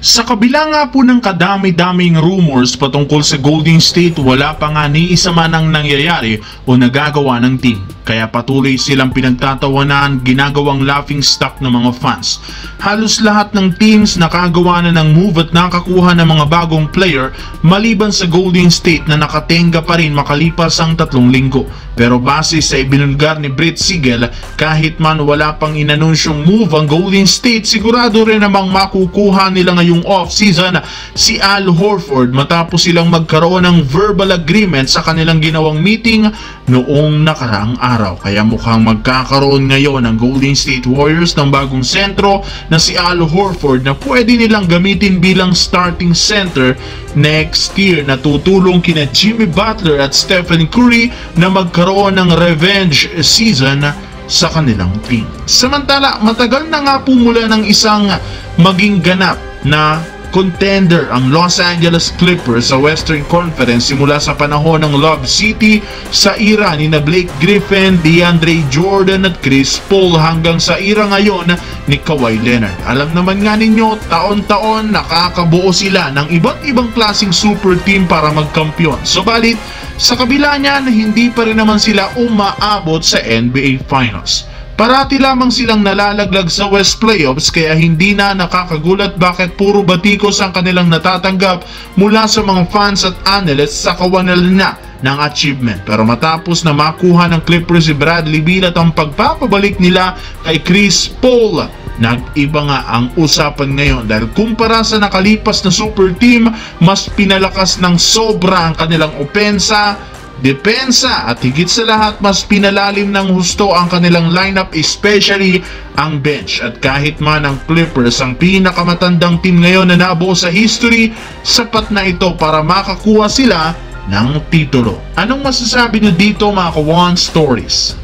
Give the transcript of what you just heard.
Sa kabila nga po ng kadami-daming rumors patungkol sa Golden State, wala pa nga ni isa man ang nangyayari o nagagawa ng team. Kaya patuloy silang pinagtatawanan, ginagawang laughing stock ng mga fans. Halos lahat ng teams nakagawa na ng move at nakakuha ng mga bagong player maliban sa Golden State na nakatenga pa rin makalipas ang 3 linggo. Pero base sa ibinulgar ni Brett Siegel, kahit man wala pang inanunsyong move ang Golden State, sigurado rin namang makukuha nila ngayong off-season si Al Horford matapos silang magkaroon ng verbal agreement sa kanilang ginawang meeting noong nakaraang araw. Kaya mukhang magkakaroon ngayon ng Golden State Warriors ng bagong sentro na si Al Horford na pwede nilang gamitin bilang starting center next year, na tutulong kina Jimmy Butler at Stephen Curry na magkaroon ng revenge season sa kanilang team. Samantala, matagal na nga po mula ng isang maging ganap na contender ang Los Angeles Clippers sa Western Conference simula sa panahon ng Love City sa era ni na Blake Griffin, DeAndre Jordan at Chris Paul hanggang sa era ngayon ni Kawhi Leonard. Alam naman nga ninyo, taon-taon nakakabuo sila ng iba't ibang klaseng super team para magkampiyon. Subalit, sa kabila niyan, hindi pa rin naman sila umaabot sa NBA Finals. Parati lamang silang nalalaglag sa West Playoffs, kaya hindi na nakakagulat bakit puro batikos ang kanilang natatanggap mula sa mga fans at analysts sa kawalan na ng achievement. Pero matapos na makuha ng Clippers si Bradley Beal at ang pagpapabalik nila kay Chris Paul, nag-iba nga ang usapan ngayon dahil kumpara sa nakalipas na super team, mas pinalakas ng sobra ang kanilang opensa, depensa at higit sa lahat mas pinalalim ng husto ang kanilang lineup, especially ang bench. At kahit man ang Clippers ang pinakamatandang team ngayon na nabuo sa history, sapat na ito para makakuha sila ng titulo. Anong masasabi nyo dito mga Ka-One Stories?